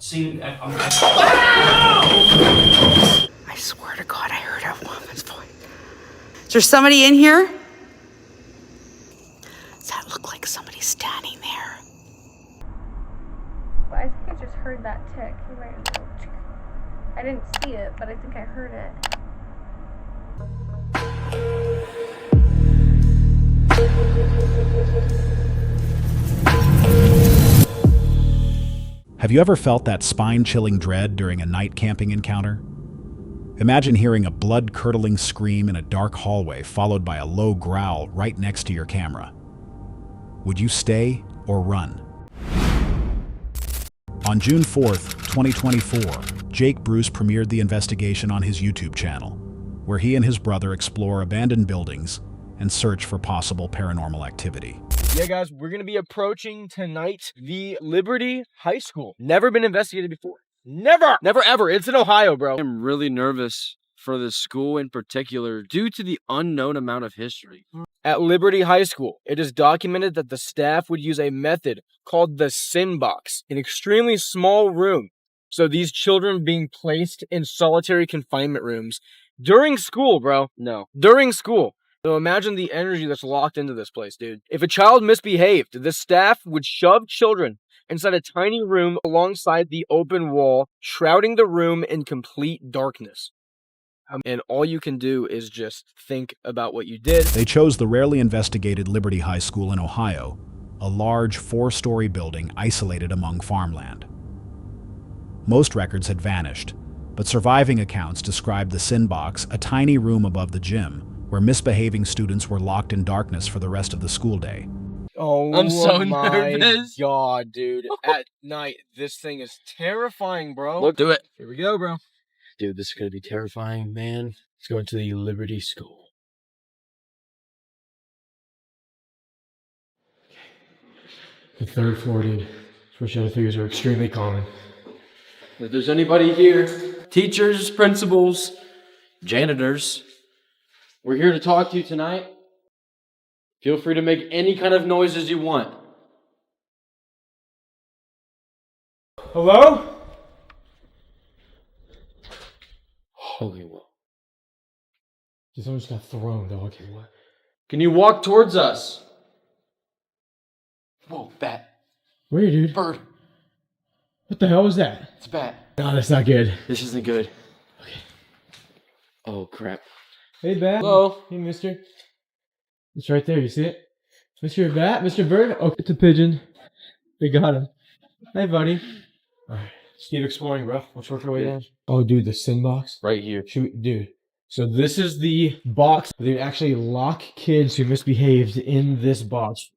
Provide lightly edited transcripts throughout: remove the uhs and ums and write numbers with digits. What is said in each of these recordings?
See, I swear to God, I heard a woman's voice. Is there somebody in here? Does that look like somebody standing there? I think I just heard that tick. You might have go. I didn't see it, but I think I heard it. Have you ever felt that spine-chilling dread during a night camping encounter? Imagine hearing a blood-curdling scream in a dark hallway followed by a low growl right next to your camera. Would you stay or run? On June 4th, 2024, Jake Bruce premiered the investigation on his YouTube channel, where he and his brother explore abandoned buildings and search for possible paranormal activity. Yeah, guys, we're going to be approaching tonight the Liberty High School. Never been investigated before. Never ever. It's in Ohio, bro. I'm really nervous for this school in particular due to the unknown amount of history. At Liberty High School, it is documented that the staff would use a method called the sin box, an extremely small room. So these children being placed in solitary confinement rooms during school, bro. No, during school. So imagine the energy that's locked into this place, dude. If a child misbehaved, the staff would shove children inside a tiny room alongside the open wall, shrouding the room in complete darkness. And all you can do is just think about what you did. They chose the rarely investigated Liberty High School in Ohio, a large 4-story building isolated among farmland. Most records had vanished, but surviving accounts described the sin box, a tiny room above the gym, where misbehaving students were locked in darkness for the rest of the school day. Oh, I'm so my nervous. God, dude. At night, this thing is terrifying, bro. Look, do it. Here we go, bro. Dude, this is going to be terrifying, man. Let's go into the Liberty School. The third floor, dude. Switch out of figures are extremely common. If there's anybody here, teachers, principals, janitors, we're here to talk to you tonight. Feel free to make any kind of noises you want. Hello? Holy whoa. Someone just got thrown, dog. Okay, what? Can you walk towards us? Whoa, bat. Where, dude? Bird. What the hell was that? It's a bat. No, that's not good. This isn't good. Okay. Oh, crap. Hey, Bat. Hello. Hey, mister. It's right there, you see it? Mr. Bat? Mr. Bird? Oh, it's a pigeon. We got him. Hey, buddy. Alright, let's keep exploring, bro. Let's work our way down. Oh, dude, the sin box? Right here. Dude. So this is the box. They actually lock kids who misbehaved in this box.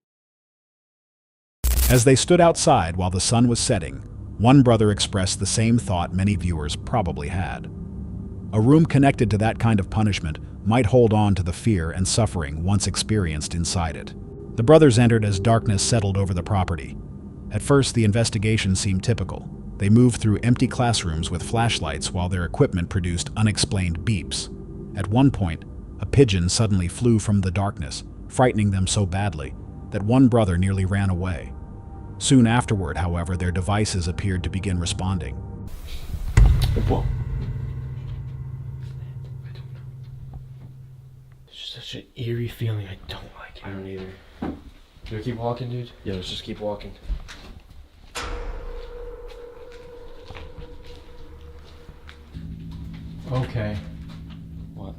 As they stood outside while the sun was setting, one brother expressed the same thought many viewers probably had. A room connected to that kind of punishment might hold on to the fear and suffering once experienced inside it. The brothers entered as darkness settled over the property. At first, the investigation seemed typical. They moved through empty classrooms with flashlights while their equipment produced unexplained beeps. At one point, a pigeon suddenly flew from the darkness, frightening them so badly that one brother nearly ran away. Soon afterward, however, their devices appeared to begin responding. Whoa. It's such an eerie feeling. I don't like it. I don't either. Do I keep walking, dude? Yeah, let's just keep walking. Okay. What?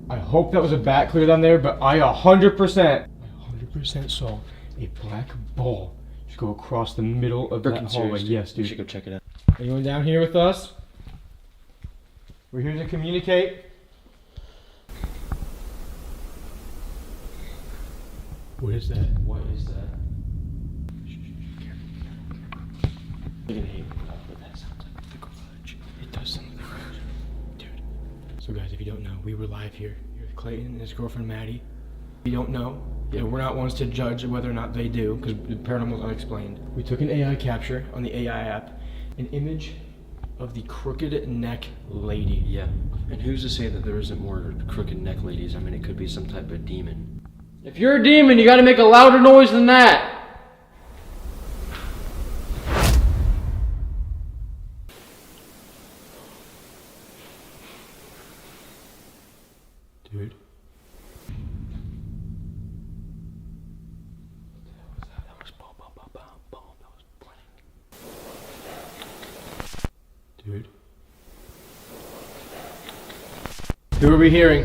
I hope that was a bat clear down there, but I 100% saw a black ball just go across the middle of that hallway. Yes, We dude. should go check it out. Anyone down here with us? We're here to communicate. What is that? What is that? You're gonna hate me, but that sounds like the garage. It does sound like the garage. Dude. So guys, if you don't know, we were live here. Here with Clayton and his girlfriend Maddie. We don't know. Yeah, we're not ones to judge whether or not they do, because the paranormal is unexplained. We took an AI capture on the AI app, an image of the crooked neck lady. Yeah. And who's to say that there isn't more crooked neck ladies? I mean, it could be some type of demon. If you're a demon, you gotta make a louder noise than that! Dude. Dude. Who are we hearing?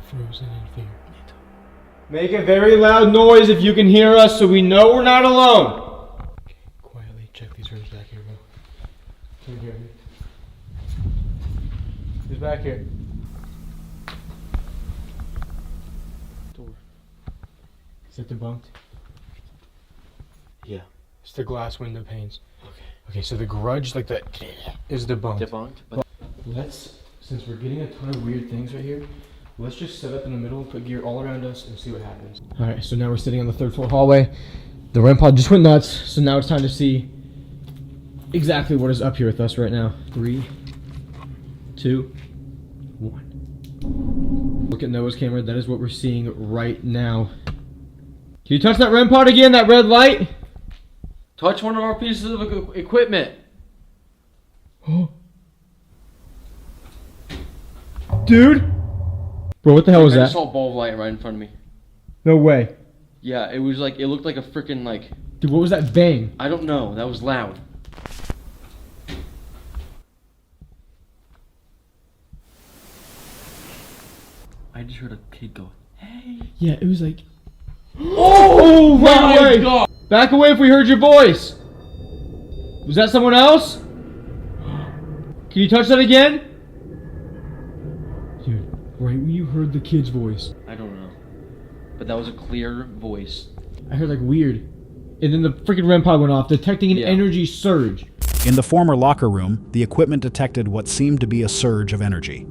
Frozen in fear. Make a very loud noise if you can hear us so we know we're not alone. Okay, quietly check these rooms back here, bro. Can you hear me? Who's back here? Door. Is it debunked? Yeah. It's the glass window panes. Okay. Okay, so the grudge, like that, is debunked. Debunked? But Let's, since we're getting a ton of weird things right here, let's just set up in the middle, put gear all around us, and see what happens. Alright, so now we're sitting on the 3rd floor hallway. The REM pod just went nuts, so now it's time to see exactly what is up here with us right now. 3, 2, 1. Look at Noah's camera, that is what we're seeing right now. Can you touch that REM pod again, that red light? touch one of our pieces of equipment. Dude! Bro, what the hell was I that? just saw a ball of light right in front of me. No way. Yeah, it was like, it looked like a freaking like... Dude, what was that bang? I don't know, that was loud. I just heard a kid go, hey. Yeah, it was like... Oh my God! Back away if we heard your voice! Was that someone else? Can you touch that again? Dude, right when you heard the kid's voice. I don't know. But that was a clear voice. I heard like weird. And then the freaking REM pod went off, detecting an energy surge. In the former locker room, the equipment detected what seemed to be a surge of energy.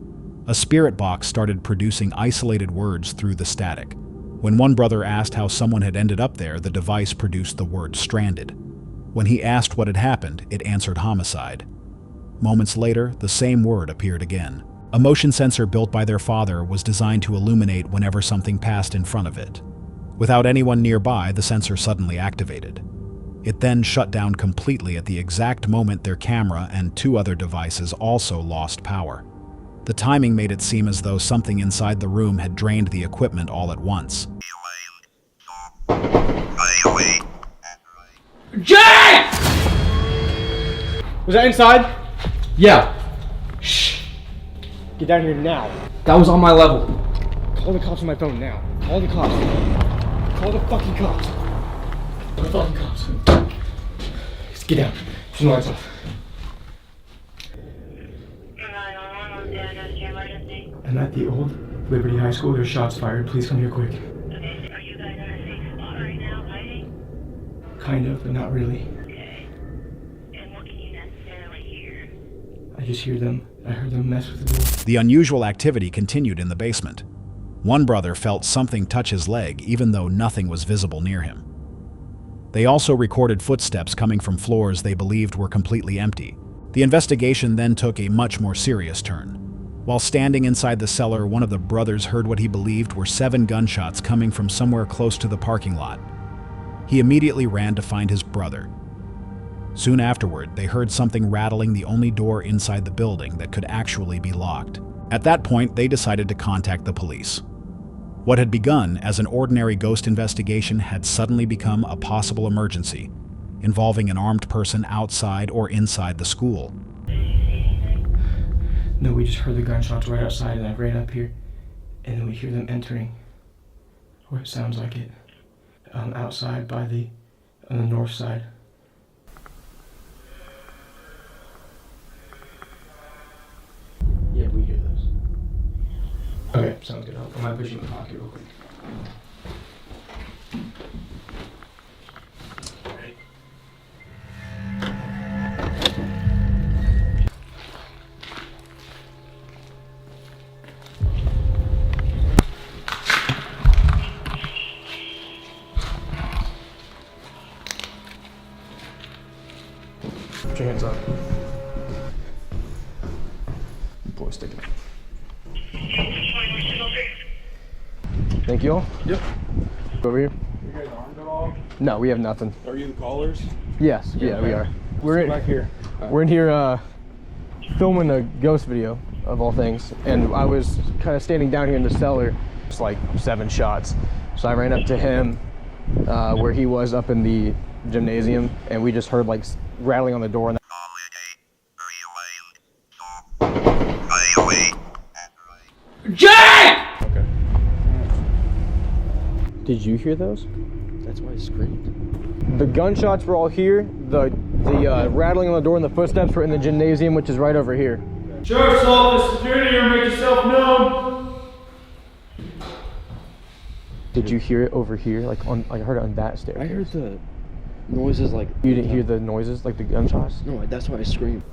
A spirit box started producing isolated words through the static. When one brother asked how someone had ended up there, the device produced the word stranded. When he asked what had happened, it answered homicide. Moments later, the same word appeared again. A motion sensor built by their father was designed to illuminate whenever something passed in front of it. Without anyone nearby, the sensor suddenly activated. It then shut down completely at the exact moment their camera and 2 other devices also lost power. The timing made it seem as though something inside the room had drained the equipment all at once. Jay! Was that inside? Yeah. Shh. Get down here now. That was on my level. Call the cops on my phone now. Call the cops. Call the fucking cops. Call the fucking cops. Just get down. Turn the lights off. I'm at the old Liberty High School. There's shots fired. Please come here quick. Okay, are you guys in a safe spot right now, hiding? Kind of, but not really. Okay. And what can you necessarily hear? I just hear them. I heard them mess with the door. The unusual activity continued in the basement. One brother felt something touch his leg, even though nothing was visible near him. They also recorded footsteps coming from floors they believed were completely empty. The investigation then took a much more serious turn. While standing inside the cellar, one of the brothers heard what he believed were 7 gunshots coming from somewhere close to the parking lot. He immediately ran to find his brother. Soon afterward, they heard something rattling the only door inside the building that could actually be locked. At that point, they decided to contact the police. What had begun as an ordinary ghost investigation had suddenly become a possible emergency, involving an armed person outside or inside the school. No, we just heard the gunshots right outside and I ran up here. And then we hear them entering. Or it sounds like it. Outside by on the north side. Yeah, we hear those. Okay, sounds good. I might put you in the pocket real quick. Put your hands up. Boy, stick it. Thank you all. Yep. Over here. You guys armed at all? No, we have nothing. Are you the callers? Yes, yeah, we are. We're in Back here. We're in here filming a ghost video of all things, and I was kind of standing down here in the cellar. It's like 7 shots. So I ran up to him where he was up in the gymnasium, and we just heard like rattling on the door. Jack! Okay. Did you hear those? That's why I screamed. The gunshots were all here. The rattling on the door and the footsteps were in the gymnasium, which is right over here. Sheriff's Office, security here, make yourself known. Did you hear it over here? Like I heard it on that staircase. I heard the noises like... You didn't hear the noises, like the gunshots? No, that's why I screamed.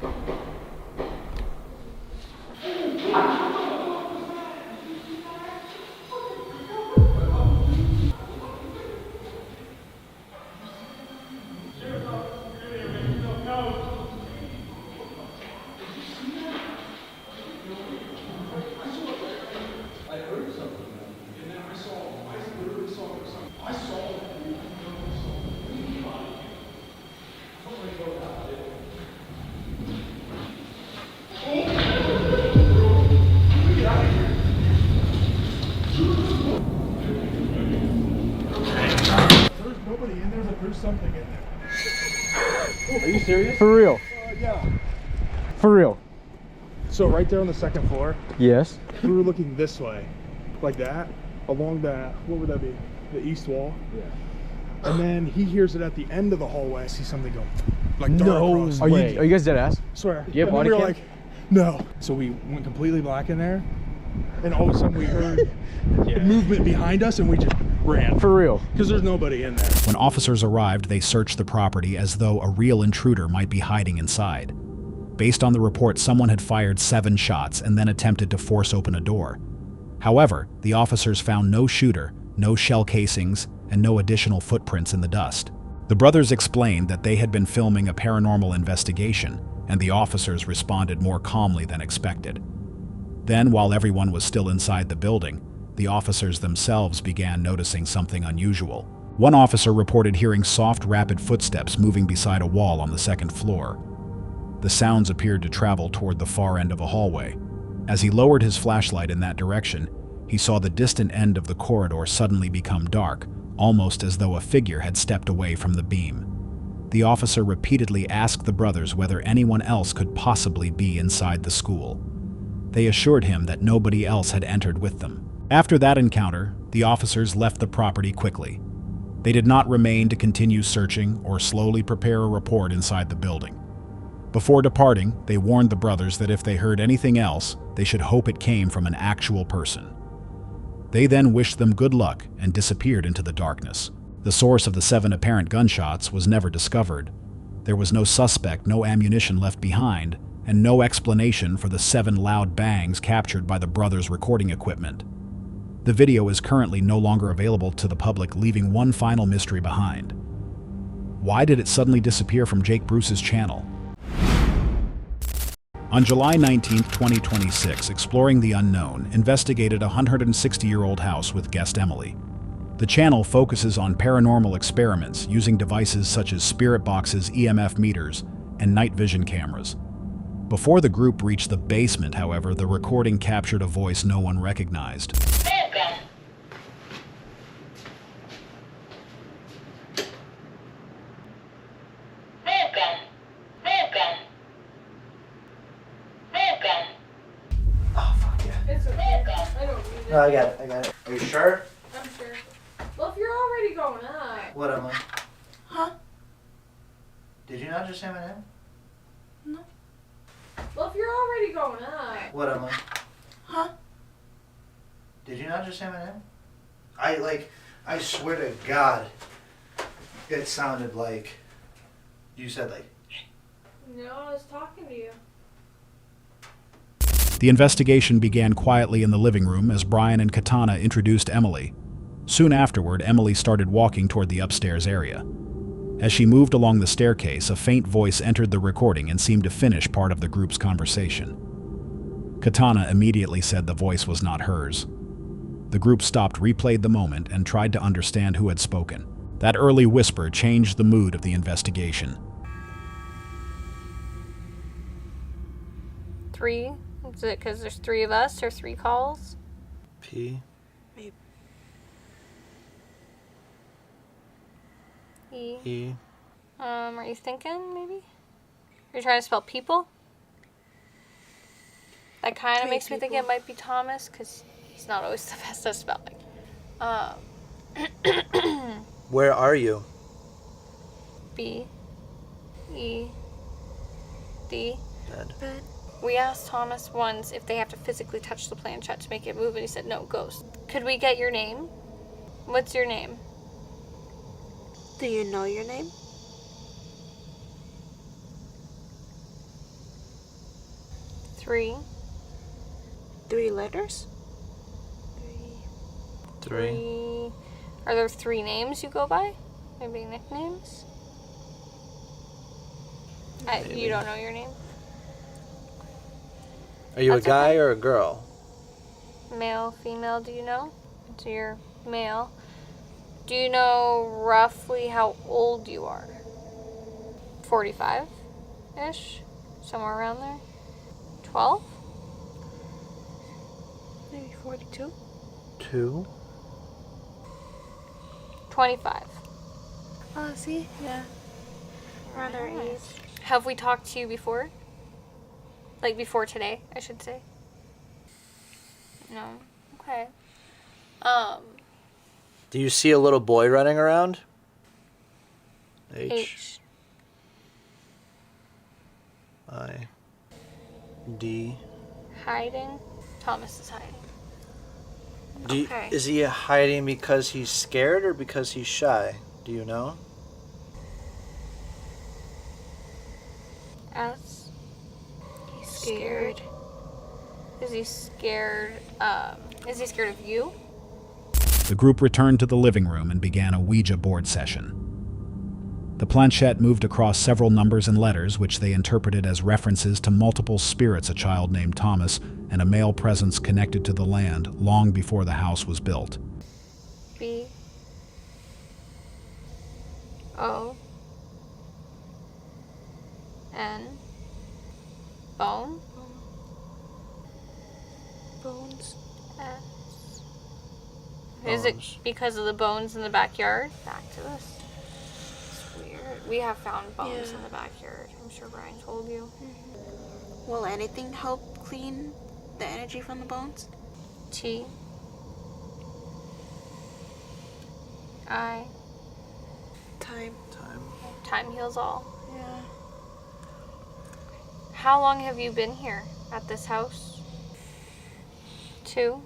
Something in there. Are you serious? For real? Yeah. For real? So right there on the second floor, Yes. we were looking this way, like that, along that, what would that be? The east wall? Yeah. And then he hears it at the end of the hallway. I see something go, like dark across. Are you guys dead ass? Swear. Do you have And then body we were cam? like, no. So we went completely black in there, and all of a sudden we heard movement behind us, and we just ran. For real? Because there's nobody in there. When officers arrived, they searched the property as though a real intruder might be hiding inside. Based on the report, someone had fired 7 shots and then attempted to force open a door. However, the officers found no shooter, no shell casings, and no additional footprints in the dust. The brothers explained that they had been filming a paranormal investigation, and the officers responded more calmly than expected. Then, while everyone was still inside the building, the officers themselves began noticing something unusual. One officer reported hearing soft, rapid footsteps moving beside a wall on the second floor. The sounds appeared to travel toward the far end of a hallway. As he lowered his flashlight in that direction, he saw the distant end of the corridor suddenly become dark, almost as though a figure had stepped away from the beam. The officer repeatedly asked the brothers whether anyone else could possibly be inside the school. They assured him that nobody else had entered with them. After that encounter, the officers left the property quickly. They did not remain to continue searching or slowly prepare a report inside the building. Before departing, they warned the brothers that if they heard anything else, they should hope it came from an actual person. They then wished them good luck and disappeared into the darkness. The source of the 7 apparent gunshots was never discovered. There was no suspect, no ammunition left behind, and no explanation for the 7 loud bangs captured by the brothers' recording equipment. The video is currently no longer available to the public, leaving one final mystery behind. Why did it suddenly disappear from Jake Bruce's channel? On July 19, 2026, Exploring the Unknown investigated a 160-year-old house with guest Emily. The channel focuses on paranormal experiments using devices such as spirit boxes, EMF meters, and night vision cameras. Before the group reached the basement, however, the recording captured a voice no one recognized. No, I got it. Are you sure? I'm sure. Well, if you're already going up. What am I? Huh? Did you not just say my name? No. Well, if you're already going up. What am I? Huh? Did you not just say my name? I swear to God, it sounded like you said like. No, I was talking to you. The investigation began quietly in the living room as Brian and Katana introduced Emily. Soon afterward, Emily started walking toward the upstairs area. As she moved along the staircase, a faint voice entered the recording and seemed to finish part of the group's conversation. Katana immediately said the voice was not hers. The group stopped, replayed the moment, and tried to understand who had spoken. That early whisper changed the mood of the investigation. 3? Is it because there's 3 of us or 3 calls? P. Maybe. E. E. Are you thinking maybe? Are you trying to spell people? That kind of 3 makes me think people. it might be Thomas because he's not always the best at spelling. Where are you? B. E. D. Bed. Bed. We asked Thomas once if they have to physically touch the planchette to make it move, and he said no, ghost. Could we get your name? What's your name? Do you know your name? Three. 3 letters? 3. Are there 3 names you go by? Maybe nicknames? Maybe. You don't know your name? Are you That's a guy okay. or a girl? Male, female, do you know? So you're male. Do you know roughly how old you are? 45-ish? Somewhere around there? 12? Maybe 42? 2. 25. Oh, see? Yeah. Around our age. Have we talked to you before? Like before today, I should say. No. Okay. Do you see a little boy running around? H. I. D. Hiding. Thomas is hiding. Okay. Is he hiding because he's scared or because he's shy? Do you know? S. He's scared. Is he scared? Is he scared of you? The group returned to the living room and began a Ouija board session. The planchette moved across several numbers and letters, which they interpreted as references to multiple spirits, a child named Thomas, and a male presence connected to the land long before the house was built. B. O. N. Bone. Bones. S. Is it Bones. because of the bones in the backyard? Back to this. It's weird. We have found bones Yeah. in the backyard. I'm sure Brian told you. Will anything help clean the energy from the bones? T. I. Time. Time heals all. Yeah. How long have you been here at this house? 2.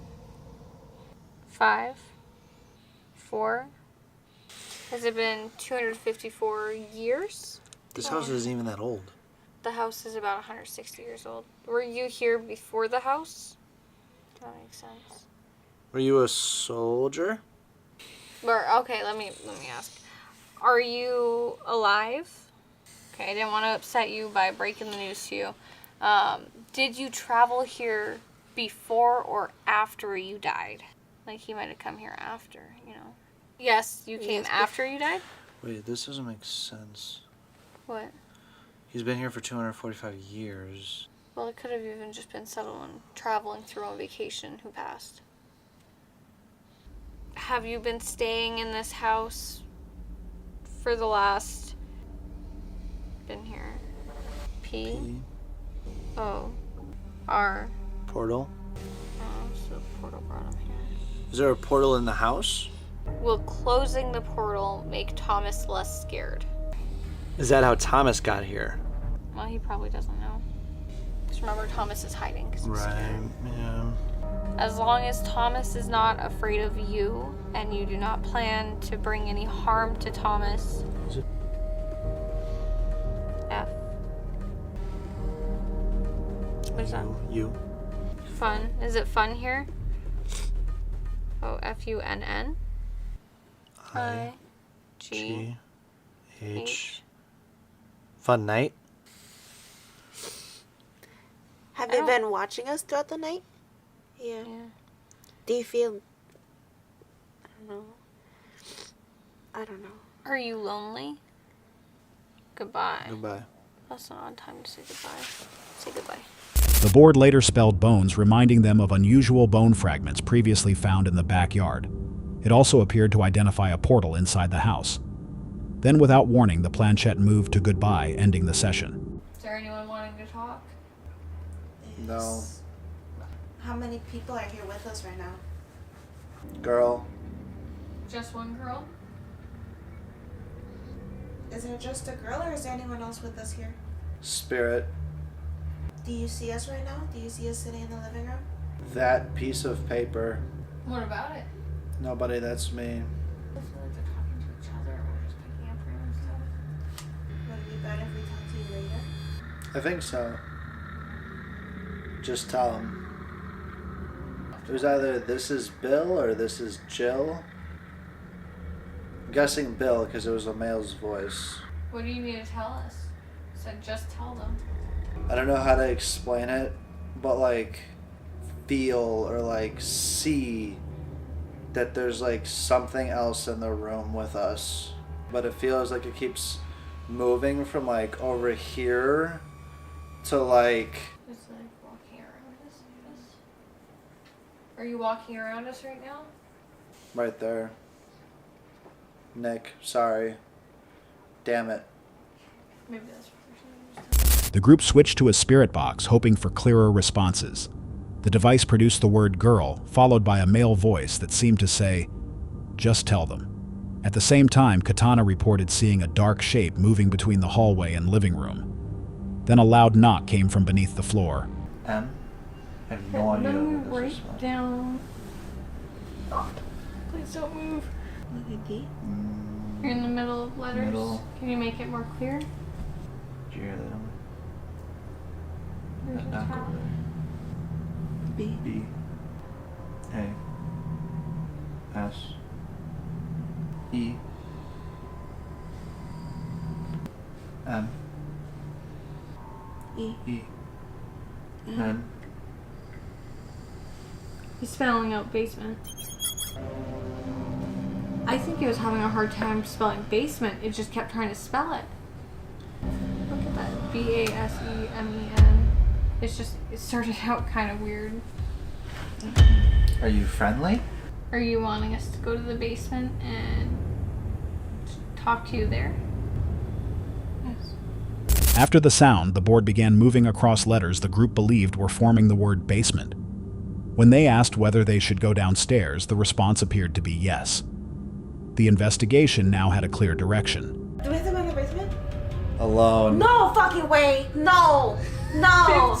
5. 4. Has it been 254 years? This house isn't even that old. The house is about 160 years old. Were you here before the house? That makes sense. Were you a soldier? Okay, let me ask. Are you alive? Okay, I didn't want to upset you by breaking the news to you. Did you travel here before or after you died? Like he might have come here after, you know. Yes, you came Yes, after you died? Wait, this doesn't make sense. What? He's been here for 245 years. Well, it could have even just been someone traveling through on vacation who passed. Have you been staying in this house for the last... Been here. P. P. O. R. Portal. Oh, so the portal brought him here. Is there a portal in the house? Will closing the portal make Thomas less scared? Is that how Thomas got here? Well, he probably doesn't know. Just remember, Thomas is hiding because he's scared. Yeah. As long as Thomas is not afraid of you and you do not plan to bring any harm to Thomas. Is it? F. What is that? You. Fun. Is it fun here? Oh, Funn. I. G. H. Fun night. Have I you don't- been watching us throughout the night? Yeah. Yeah. Do you feel... I don't know. Are you lonely? Goodbye. Goodbye. That's not on time to say goodbye. Say goodbye. The board later spelled bones, reminding them of unusual bone fragments previously found in the backyard. It also appeared to identify a portal inside the house. Then, without warning, the planchette moved to goodbye, ending the session. Is there anyone wanting to talk? No. How many people are here with us right now? Girl. Just one girl? Is it just a girl or is there anyone else with us here? Spirit. Do you see us right now? Do you see us sitting in the living room? That piece of paper. What about it? Nobody, that's me. I feel like they're talking to each other or just picking up random stuff. Would it be better if we talk to you later? I think so. Just tell him. It was either this is Bill or this is Jill. I'm guessing Bill because it was a male's voice. What do you need to tell us? I said just tell them. I don't know how to explain it, but like feel or like see that there's like something else in the room with us. But it feels like it keeps moving from like over here to like... Just like walking around us. Are you walking around us right now? right there. Nick, sorry. Damn it. Maybe that's what The group switched to a spirit box, hoping for clearer responses. The device produced the word girl, followed by a male voice that seemed to say, "Just tell them." At the same time, Katana reported seeing a dark shape moving between the hallway and living room. Then a loud knock came from beneath the floor. I have no idea Let me what this write is. down. Please don't move. You're in the middle of letters. Middle. Can you make it more clear? Did you hear that? There's That a knock tab. over there. B. B. A. S. E. M. E. E. N. He's spelling out basement. I think he was having a hard time spelling basement. It just kept trying to spell it. Look at that. B-A-S-E-M-E-N. It's just, it started out kind of weird. Are you friendly? Are you wanting us to go to the basement and talk to you there? Yes. After the sound, the board began moving across letters the group believed were forming the word basement. When they asked whether they should go downstairs, the response appeared to be yes. The investigation now had a clear direction. Do we have to go in the basement? Alone. No fucking way! No! No!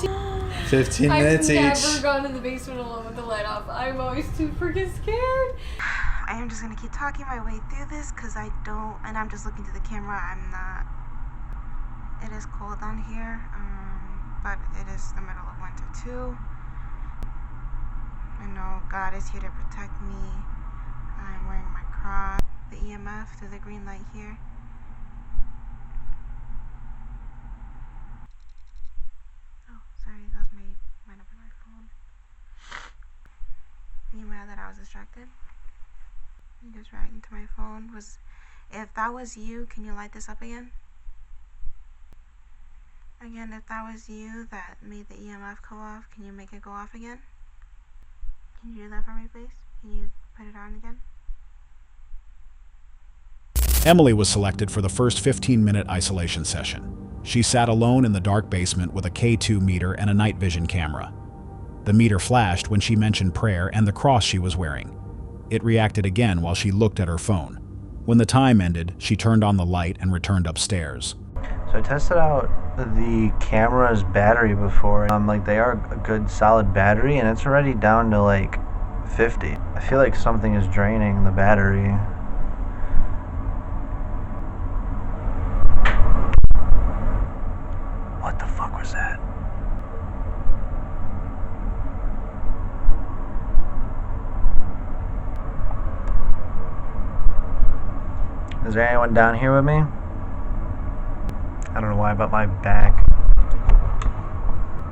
15 minutes I've each. never gone to the basement alone with the light off. I'm always too freaking scared. I am just gonna keep talking my way through this because I don't, and I'm just looking to the camera. I'm not. It is cold down here, but it is the middle of winter too. I know God is here to protect me. I'm wearing my cross, the EMF through the green light here. Oh, sorry, that was might have been my phone. Are you mad that I was distracted? Just right into my phone. If that was you, can you light this up again? Again, if that was you that made the EMF go off, can you make it go off again? Can you do that for me, please? Can you put it on again? Emily was selected for the first 15-minute isolation session. She sat alone in the dark basement with a K2 meter and a night vision camera. The meter flashed when she mentioned prayer and the cross she was wearing. It reacted again while she looked at her phone. When the time ended, she turned on the light and returned upstairs. So I tested out the camera's battery before. Like they are a good solid battery, and it's already down to like 50. I feel like something is draining the battery. What the fuck was that? Is there anyone down here with me? I don't know why, but my back.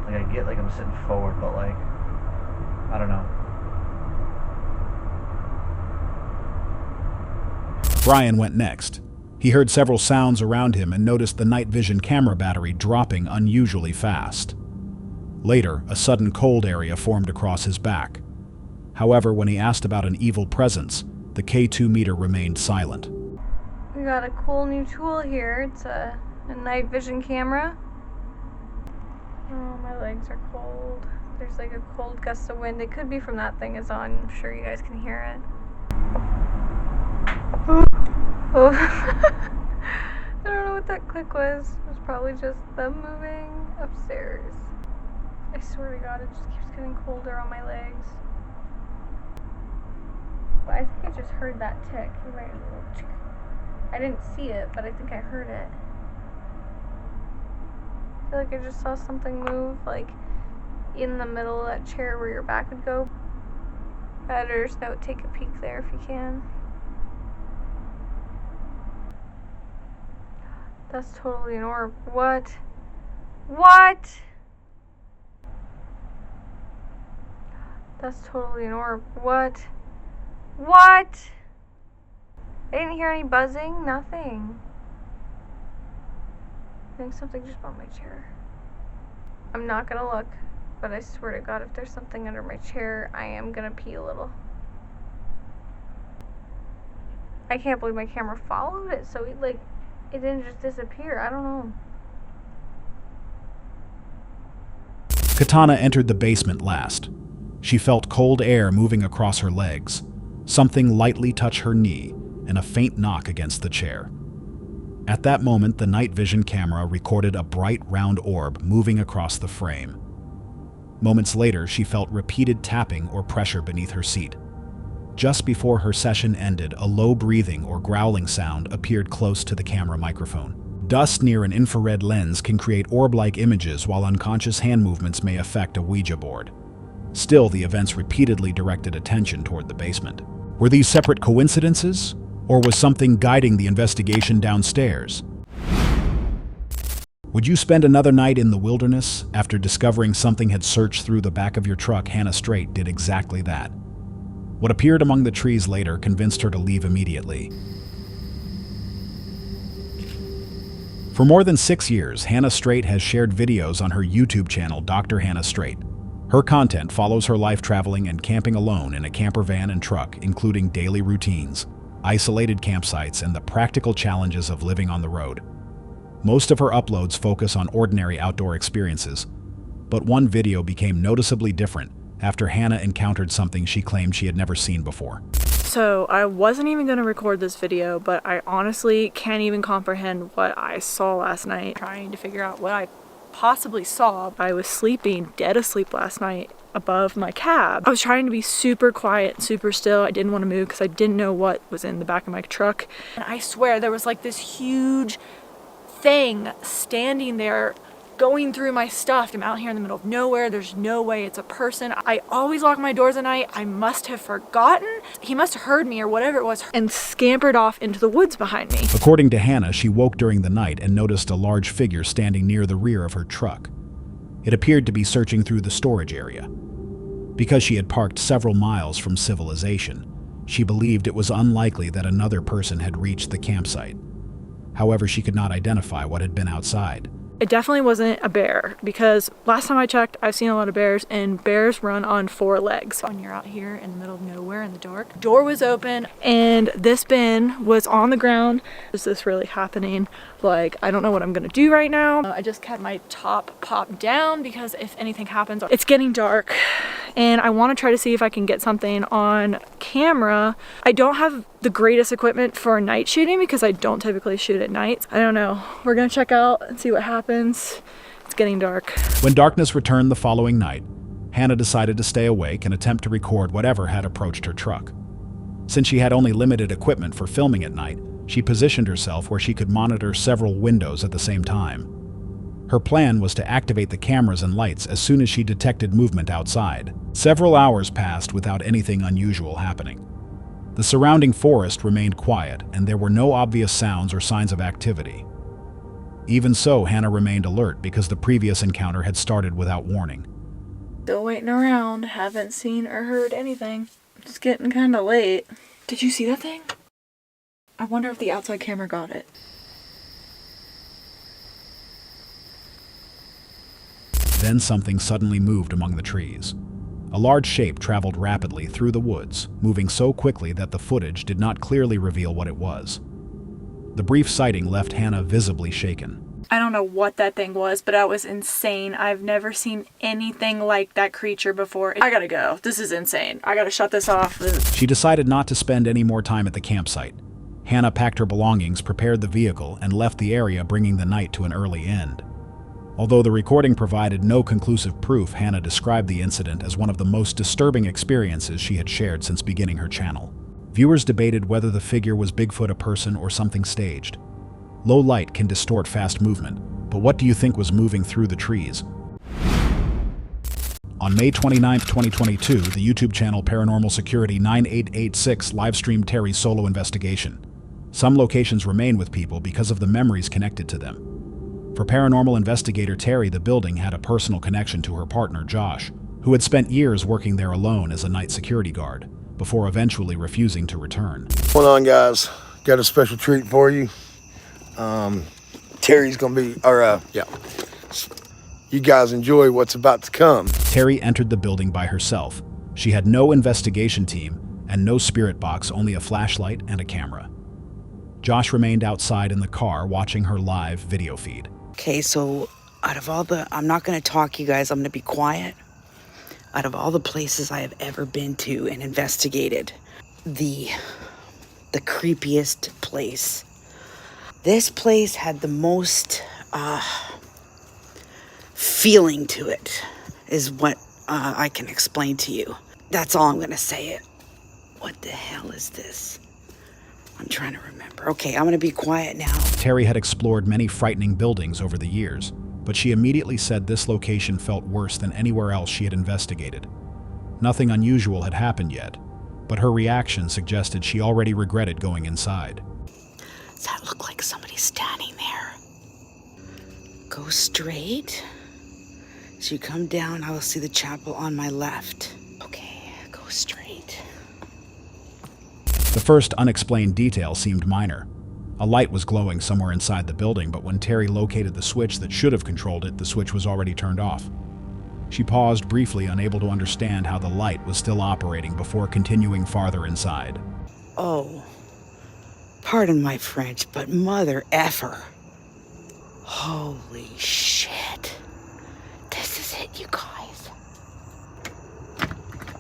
Like I get like I'm sitting forward, but like, I don't know. Brian went next. He heard several sounds around him and noticed the night vision camera battery dropping unusually fast. Later, a sudden cold area formed across his back. However, when he asked about an evil presence, the K2 meter remained silent. We got a cool new tool here. It's a night vision camera. Oh, my legs are cold. There's like a cold gust of wind. It could be from that thing is on. I'm sure you guys can hear it. Oh. I don't know what that click was. It was probably just them moving upstairs. I swear to God, it just keeps getting colder on my legs. But I think I just heard that tick. I didn't see it, but I think I heard it. I feel like I just saw something move, like, in the middle of that chair where your back would go. Editor's note, take a peek there if you can. That's totally an orb. What? What? That's totally an orb. What? What? I didn't hear any buzzing, nothing. I think something just bumped my chair. I'm not gonna look, but I swear to God, if there's something under my chair, I am gonna pee a little. I can't believe my camera followed it, so it didn't just disappear. I don't know. Katana entered the basement last. She felt cold air moving across her legs. Something lightly touched her knee, and a faint knock against the chair. At that moment, the night vision camera recorded a bright round orb moving across the frame. Moments later, she felt repeated tapping or pressure beneath her seat. Just before her session ended, a low breathing or growling sound appeared close to the camera microphone. Dust near an infrared lens can create orb-like images, while unconscious hand movements may affect a Ouija board. Still, the events repeatedly directed attention toward the basement. Were these separate coincidences? Or was something guiding the investigation downstairs? Would you spend another night in the wilderness? After discovering something had searched through the back of your truck, Hannah Straight did exactly that. What appeared among the trees later convinced her to leave immediately. For more than 6 years, Hannah Straight has shared videos on her YouTube channel, Dr. Hannah Straight. Her content follows her life traveling and camping alone in a camper van and truck, including daily routines, isolated campsites, and the practical challenges of living on the road. Most of her uploads focus on ordinary outdoor experiences, but one video became noticeably different after Hannah encountered something she claimed she had never seen before. So I wasn't even going to record this video, but I honestly can't even comprehend what I saw last night. Trying to figure out what I possibly saw. I was sleeping, dead asleep last night above my cab. I was trying to be super quiet, super still. I didn't want to move because I didn't know what was in the back of my truck. And I swear there was like this huge thing standing there going through my stuff. I'm out here in the middle of nowhere. There's no way it's a person. I always lock my doors at night. I must have forgotten. He must have heard me or whatever it was and scampered off into the woods behind me. According to Hannah, she woke during the night and noticed a large figure standing near the rear of her truck. It appeared to be searching through the storage area. Because she had parked several miles from civilization, she believed it was unlikely that another person had reached the campsite. However, she could not identify what had been outside. It definitely wasn't a bear, because last time I checked, I've seen a lot of bears, and bears run on 4 legs. When you're out here in the middle of nowhere in the dark, door was open, and this bin was on the ground. Is this really happening? Like, I don't know what I'm gonna do right now. I just kept my top popped down because if anything happens, it's getting dark, and I want to try to see if I can get something on camera. I don't have the greatest equipment for night shooting because I don't typically shoot at night. I don't know. We're gonna check out and see what happens. It's getting dark. When darkness returned the following night, Hannah decided to stay awake and attempt to record whatever had approached her truck. Since she had only limited equipment for filming at night, she positioned herself where she could monitor several windows at the same time. Her plan was to activate the cameras and lights as soon as she detected movement outside. Several hours passed without anything unusual happening. The surrounding forest remained quiet, and there were no obvious sounds or signs of activity. Even so, Hannah remained alert because the previous encounter had started without warning. Still waiting around. Haven't seen or heard anything. It's getting kind of late. Did you see that thing? I wonder if the outside camera got it. Then something suddenly moved among the trees. A large shape traveled rapidly through the woods, moving so quickly that the footage did not clearly reveal what it was. The brief sighting left Hannah visibly shaken. I don't know what that thing was, but that was insane. I've never seen anything like that creature before. I gotta go. This is insane. I gotta shut this off. She decided not to spend any more time at the campsite. Hannah packed her belongings, prepared the vehicle, and left the area, bringing the night to an early end. Although the recording provided no conclusive proof, Hannah described the incident as one of the most disturbing experiences she had shared since beginning her channel. Viewers debated whether the figure was Bigfoot, a person, or something staged. Low light can distort fast movement, but what do you think was moving through the trees? On May 29, 2022, the YouTube channel Paranormal Security 9886 livestreamed Terry's solo investigation. Some locations remain with people because of the memories connected to them. For paranormal investigator Terry, the building had a personal connection to her partner Josh, who had spent years working there alone as a night security guard, before eventually refusing to return. What's going on, guys? Got a special treat for you. Terry's gonna be, you guys enjoy what's about to come. Terry entered the building by herself. She had no investigation team and no spirit box, only a flashlight and a camera. Josh remained outside in the car watching her live video feed. Okay, so out of all the, I'm not going to talk, you guys, I'm going to be quiet. Out of all the places I have ever been to and investigated, the creepiest place. This place had the most feeling to it, is what I can explain to you. That's all I'm going to say it. What the hell is this? I'm trying to remember. Okay, I'm going to be quiet now. Terry had explored many frightening buildings over the years, but she immediately said this location felt worse than anywhere else she had investigated. Nothing unusual had happened yet, but her reaction suggested she already regretted going inside. Does that look like somebody standing there? Go straight. As you come down, I will see the chapel on my left. Okay, go straight. The first unexplained detail seemed minor. A light was glowing somewhere inside the building, but when Terry located the switch that should have controlled it, the switch was already turned off. She paused briefly, unable to understand how the light was still operating before continuing farther inside. Oh, pardon my French, but mother effer. Holy shit. This is it, you guys.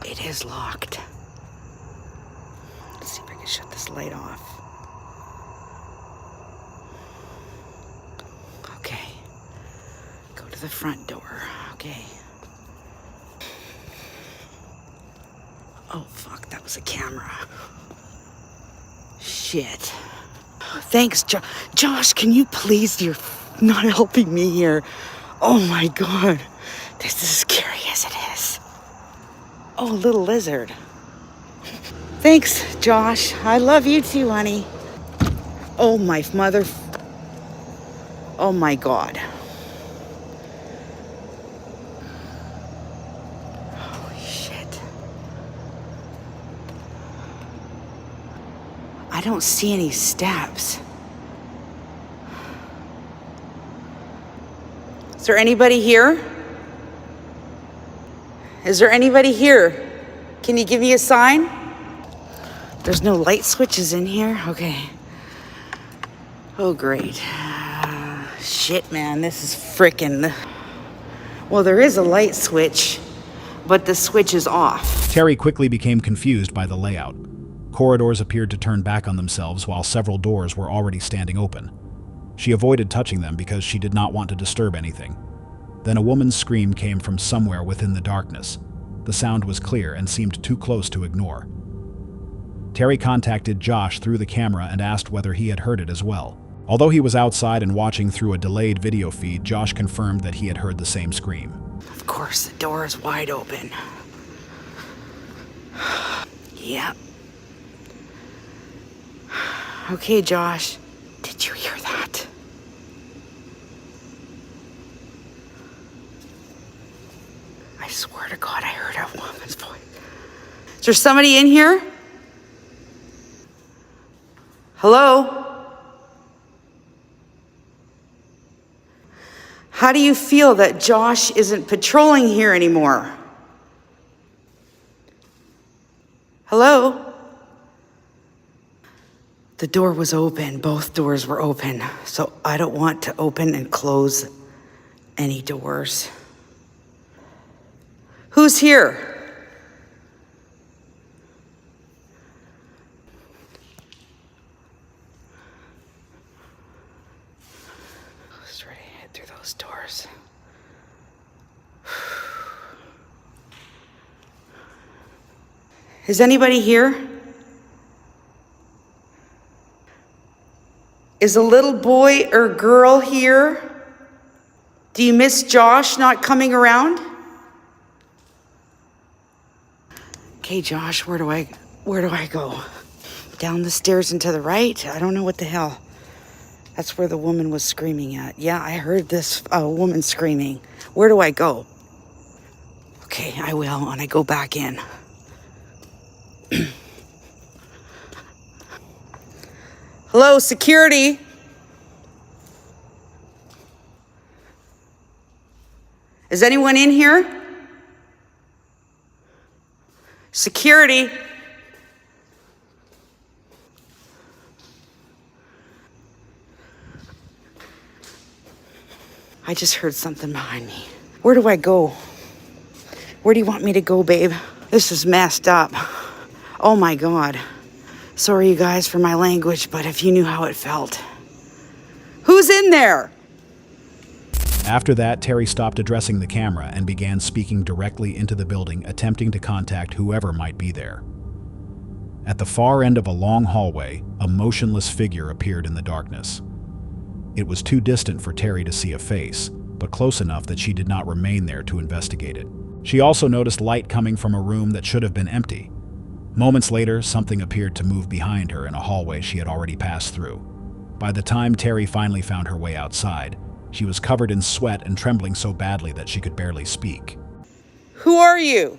It is locked. Let's see if I can shut this light off. Okay. Go to the front door. Okay. Oh, fuck, that was a camera. Shit. Thanks, Josh, can you please, you're not helping me here. Oh my God. This is as scary as it is. Oh, little lizard. Thanks, Josh. I love you too, honey. Oh my mother. Oh my God. Holy shit. I don't see any steps. Is there anybody here? Is there anybody here? Can you give me a sign? There's no light switches in here? Okay. Oh, great. Shit, man, this is frickin'... Well, there is a light switch, but the switch is off. Terry quickly became confused by the layout. Corridors appeared to turn back on themselves while several doors were already standing open. She avoided touching them because she did not want to disturb anything. Then a woman's scream came from somewhere within the darkness. The sound was clear and seemed too close to ignore. Terry contacted Josh through the camera and asked whether he had heard it as well. Although he was outside and watching through a delayed video feed, Josh confirmed that he had heard the same scream. Of course, the door is wide open. Yep. Okay, Josh. Did you hear that? I swear to God, I heard a woman's voice. Is there somebody in here? Hello? How do you feel that Josh isn't patrolling here anymore? Hello? The door was open. Both doors were open. So I don't want to open and close any doors. Who's here? Let's try to head through those doors. Is anybody here? Is a little boy or girl here? Do you miss Josh not coming around? Okay, Josh, where do I go? Down the stairs and to the right? I don't know what the hell. That's where the woman was screaming at. Yeah, I heard this woman screaming. Where do I go? Okay, I will, and I go back in. Hello, security. Is anyone in here? Security. I just heard something behind me. Where do I go? Where do you want me to go, babe? This is messed up. Oh my God. Sorry, you guys, for my language, but if you knew how it felt. Who's in there? After that, Terry stopped addressing the camera and began speaking directly into the building, attempting to contact whoever might be there. At the far end of a long hallway, a motionless figure appeared in the darkness. It was too distant for Terry to see a face, but close enough that she did not remain there to investigate it. She also noticed light coming from a room that should have been empty. Moments later, something appeared to move behind her in a hallway she had already passed through. By the time Terry finally found her way outside, she was covered in sweat and trembling so badly that she could barely speak. Who are you?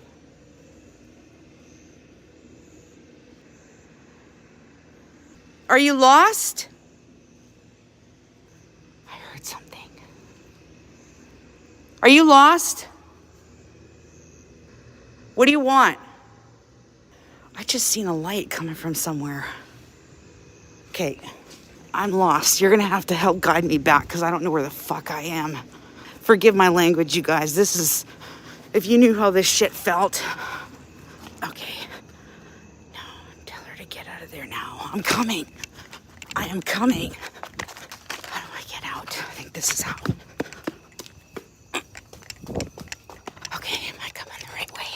Are you lost? I heard something. Are you lost? What do you want? I just seen a light coming from somewhere. Okay, I'm lost. You're gonna have to help guide me back because I don't know where the fuck I am. Forgive my language, you guys. This is, if you knew how this shit felt. Okay. No, tell her to get out of there now. I'm coming. I am coming. How do I get out? I think this is how. Okay, am I coming the right way?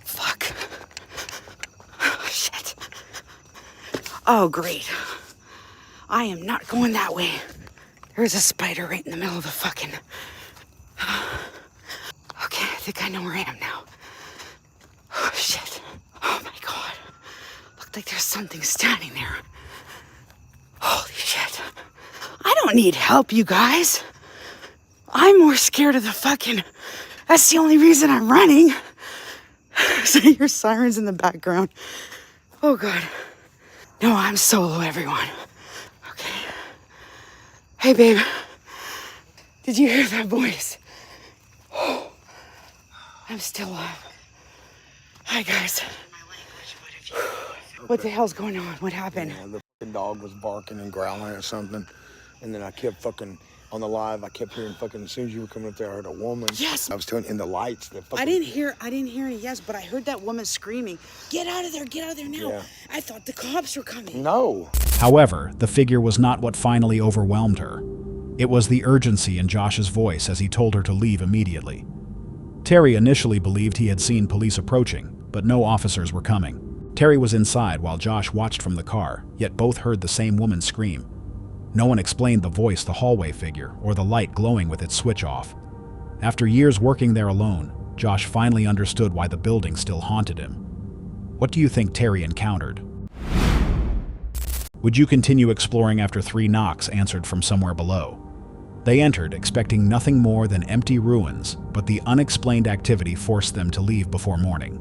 Fuck. Shit. Oh, great. I am not going that way. There's a spider right in the middle of the fucking... Okay, I think I know where I am now. Oh, shit. Oh, my God. Looked like there's something standing there. Holy shit. I don't need help, you guys. I'm more scared of the fucking... That's the only reason I'm running. So I hear sirens in the background. Oh, God. No, I'm solo, everyone. Okay. Hey, babe. Did you hear that voice? Oh, I'm still alive. Hi, guys. What the hell's going on? What happened? Yeah, the fucking dog was barking and growling or something. And then I kept fucking, on the live, I kept hearing fucking, as soon as you were coming up there, I heard a woman. Yes. I was telling, in the lights. The fucking, I didn't hear any yes, but I heard that woman screaming, get out of there now. Yeah. I thought the cops were coming. No. However, the figure was not what finally overwhelmed her. It was the urgency in Josh's voice as he told her to leave immediately. Terry initially believed he had seen police approaching, but no officers were coming. Terry was inside while Josh watched from the car, yet both heard the same woman scream. No one explained the voice, the hallway figure, or the light glowing with its switch off. After years working there alone, Josh finally understood why the building still haunted him. What do you think Terry encountered? Would you continue exploring after 3 knocks answered from somewhere below? They entered, expecting nothing more than empty ruins, but the unexplained activity forced them to leave before morning.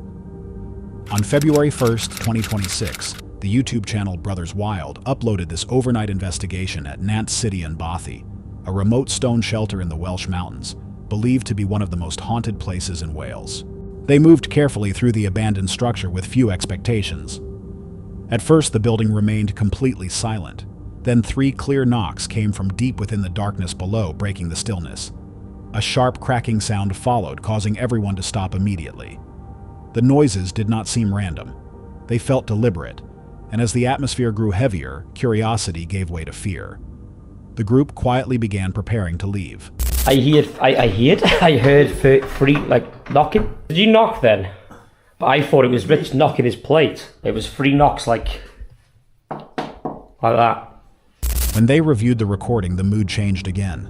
On February 1st, 2026, the YouTube channel Brothers Wild uploaded this overnight investigation at Nant City in Bothy, a remote stone shelter in the Welsh Mountains, believed to be one of the most haunted places in Wales. They moved carefully through the abandoned structure with few expectations. At first, the building remained completely silent. Then 3 clear knocks came from deep within the darkness below, breaking the stillness. A sharp cracking sound followed, causing everyone to stop immediately. The noises did not seem random. They felt deliberate, and as the atmosphere grew heavier, curiosity gave way to fear. The group quietly began preparing to leave. I heard 3 knocking. Did you knock then? But I thought it was Rich knocking his plate. It was 3 knocks like that. When they reviewed the recording, the mood changed again.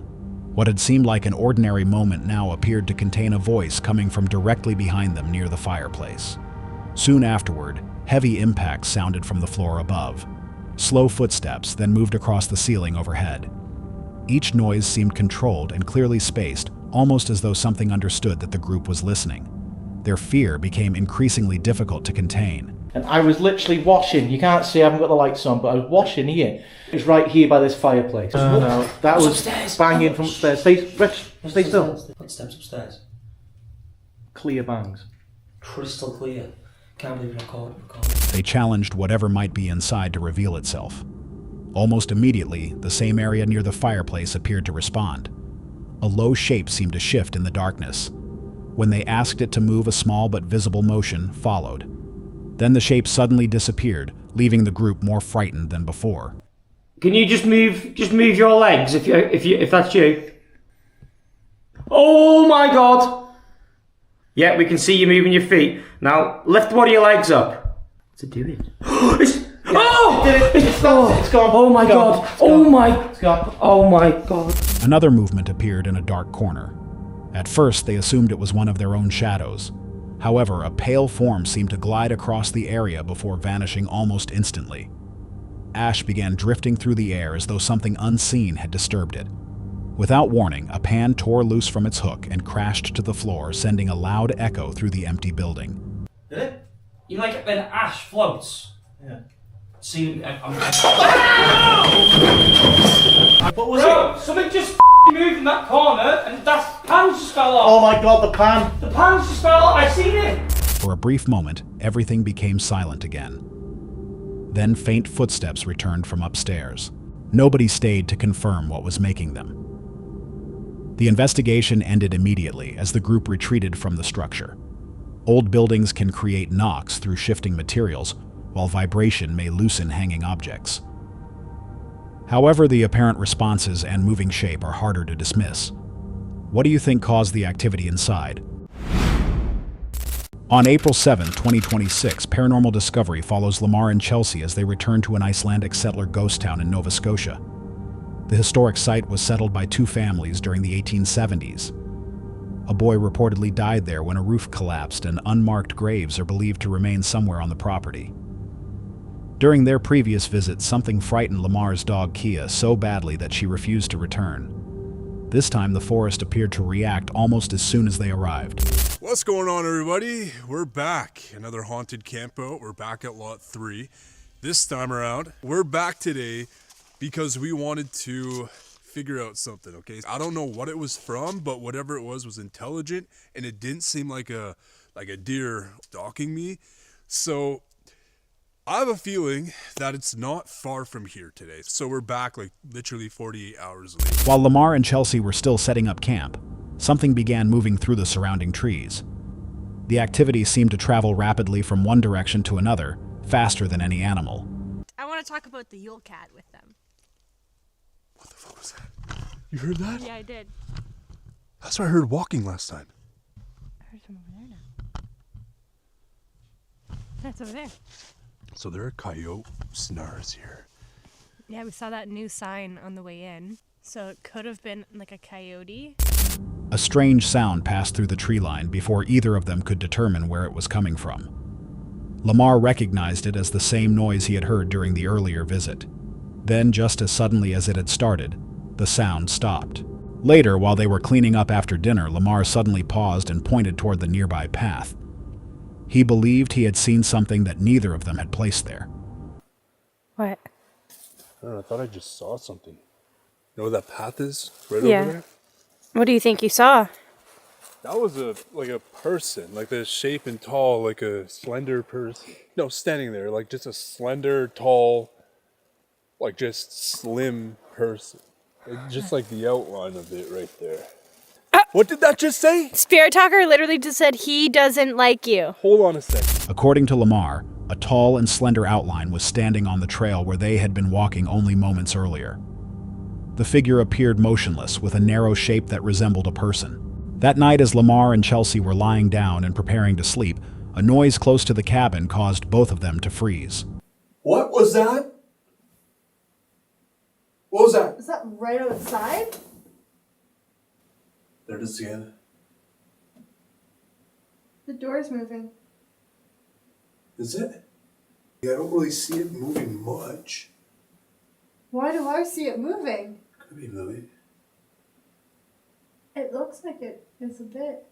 What had seemed like an ordinary moment now appeared to contain a voice coming from directly behind them near the fireplace. Soon afterward, heavy impacts sounded from the floor above. Slow footsteps then moved across the ceiling overhead. Each noise seemed controlled and clearly spaced, almost as though something understood that the group was listening. Their fear became increasingly difficult to contain. And I was literally washing. You can't see, I haven't got the lights on, but I was washing here. It was right here by this fireplace. No, that was upstairs. Banging from upstairs. Rich, stay still. Footsteps upstairs. Clear bangs. Crystal clear. Can't believe recorded. They challenged whatever might be inside to reveal itself. Almost immediately, the same area near the fireplace appeared to respond. A low shape seemed to shift in the darkness. When they asked it to move, a small but visible motion followed. Then the shape suddenly disappeared, leaving the group more frightened than before. Can you just move your legs if that's you? Oh my god! Yeah, we can see you moving your feet. Now lift one of your legs up. What's it doing? It's gone. Oh my god! Oh my god! Oh my god! Another movement appeared in a dark corner. At first, they assumed it was one of their own shadows. However, a pale form seemed to glide across the area before vanishing almost instantly. Ash began drifting through the air as though something unseen had disturbed it. Without warning, a pan tore loose from its hook and crashed to the floor, sending a loud echo through the empty building. Did it? You like it when ash floats? Yeah. See, What was it? Something just moved in that corner, and that pan just fell off. Oh my god, the pan! The pan just fell off. I've seen it. For a brief moment, everything became silent again. Then faint footsteps returned from upstairs. Nobody stayed to confirm what was making them. The investigation ended immediately as the group retreated from the structure. Old buildings can create knocks through shifting materials, while vibration may loosen hanging objects. However, the apparent responses and moving shape are harder to dismiss. What do you think caused the activity inside? On April 7, 2026, Paranormal Discovery follows Lamar and Chelsea as they return to an Icelandic settler ghost town in Nova Scotia. The historic site was settled by 2 families during the 1870s. A boy reportedly died there when a roof collapsed, and unmarked graves are believed to remain somewhere on the property. During their previous visit, something frightened Lamar's dog Kia so badly that she refused to return. This time, the forest appeared to react almost as soon as they arrived. What's going on, everybody? We're back. Another haunted campout. We're back at lot 3. This time around, we're back today because we wanted to figure out something, okay? I don't know what it was from, but whatever it was intelligent, and it didn't seem like a deer stalking me. So I have a feeling that it's not far from here today. So we're back like literally 48 hours later. While Lamar and Chelsea were still setting up camp, something began moving through the surrounding trees. The activity seemed to travel rapidly from one direction to another, faster than any animal. I want to talk about the Yule Cat with them. What the fuck was that? You heard that? Yeah, I did. That's what I heard walking last time. I heard from over there now. That's over there. So there are coyote snarls here. Yeah, we saw that new sign on the way in. So it could have been like a coyote. A strange sound passed through the tree line before either of them could determine where it was coming from. Lamar recognized it as the same noise he had heard during the earlier visit. Then, just as suddenly as it had started, the sound stopped. Later, while they were cleaning up after dinner, Lamar suddenly paused and pointed toward the nearby path. He believed he had seen something that neither of them had placed there. What? I don't know, I thought I just saw something. You know where that path is? Right Yeah. over there? What do you think you saw? That was a person, like the shape and tall, like a slender person. No, standing there, like just a slender, tall, like just slim person. Like, just like the outline of it right there. What did that just say? Spirit Talker literally just said he doesn't like you. Hold on a second. According to Lamar, a tall and slender outline was standing on the trail where they had been walking only moments earlier. The figure appeared motionless with a narrow shape that resembled a person. That night, as Lamar and Chelsea were lying down and preparing to sleep, a noise close to the cabin caused both of them to freeze. What was that? What was that? Is that right outside? There it is again. The door's moving. Is it? Yeah, I don't really see it moving much. Why do I see it moving? Could be moving. It looks like it is a bit.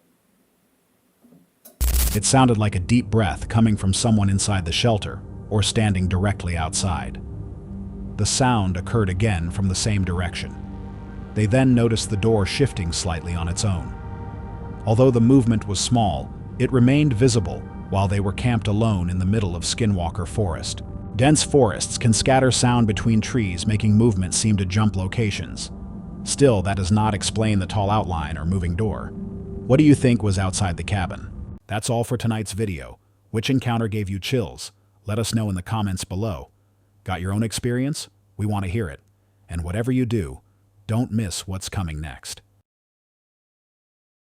It sounded like a deep breath coming from someone inside the shelter or standing directly outside. The sound occurred again from the same direction. They then noticed the door shifting slightly on its own. Although the movement was small, it remained visible while they were camped alone in the middle of Skinwalker Forest. Dense forests can scatter sound between trees, making movement seem to jump locations. Still, that does not explain the tall outline or moving door. What do you think was outside the cabin? That's all for tonight's video. Which encounter gave you chills? Let us know in the comments below. Got your own experience? We want to hear it. And whatever you do, don't miss what's coming next.